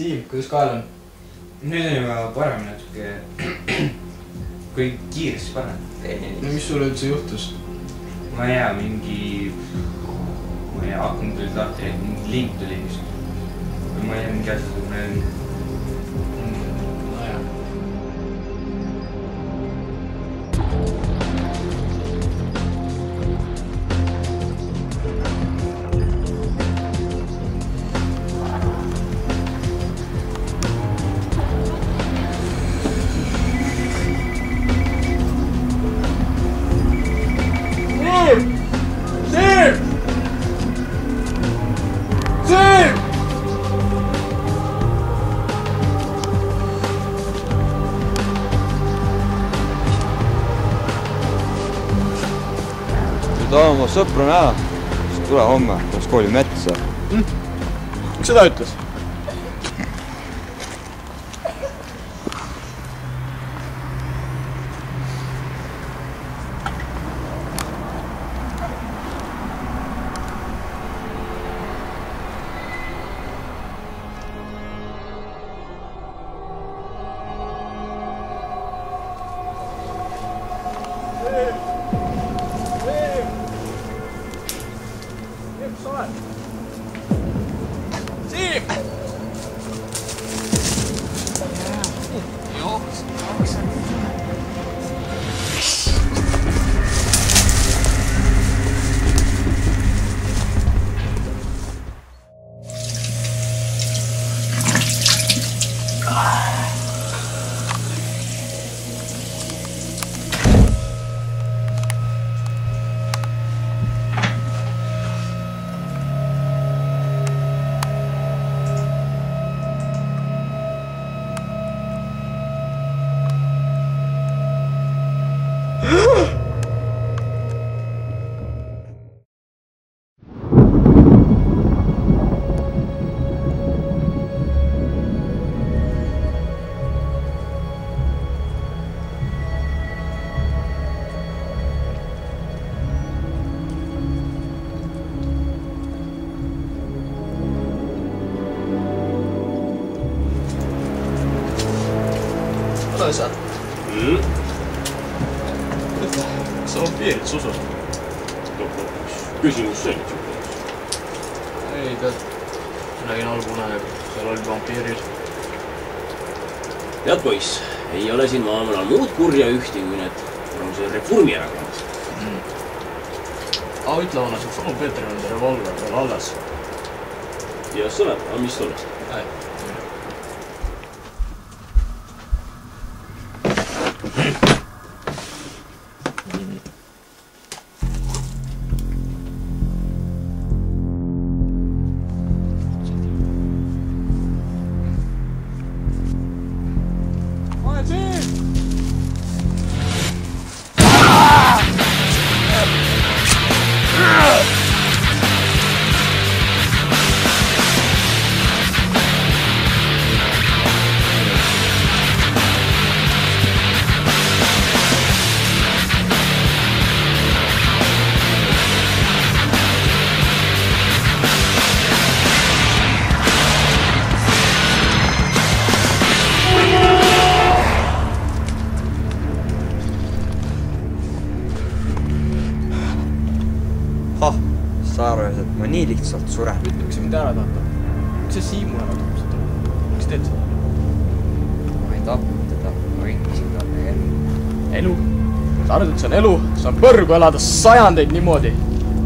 Siim, kuidas kael on? Nüüd on juba parem natuke. Kui kiiresti parem. No mis sulle üldse juhtus? Ma ei tea, mingi... Ma ei tea, akna tuli tahti, mingi link tuli vist. Või ma ei tea, mingi asja tuli. Tahan oma sõpru näha, siis tule homme, koos kooli metsa. Mis seda ütles? Siim! Sa vampiirid susus? Küsimus see nüüd. Ei, tead, nägin algune, seal oli vampiirid. Tead poiss, ei ole siin maailmal muud kurja ühti kui need Reformierakonnad. Ütle vana, see Fanu Peetril on revolver veel alles. Ja sa oled, aga mis tollest? Sa arvad, et ma nii lihtsalt suren. Ütle, miks sa mind ära tahta? Miks sa Siimu ära tahta? Miks teed seda? Ma ei tapnud teda, ma ringisin talle elu. Elu? Sa arvad, et see on elu? See on põrgu elada sajandeid niimoodi.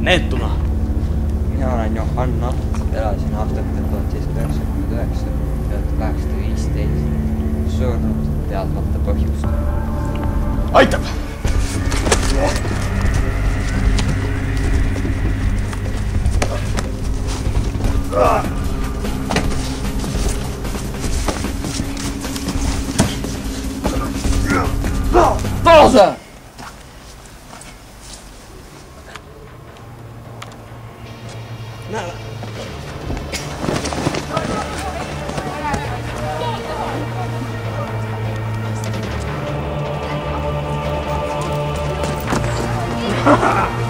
Neetuna. Mina olen Johann Natt, elasin aastatel 1799 ja 1815. Surnud teadmata põhjust. Aitab! Pausa! Ha ha ha!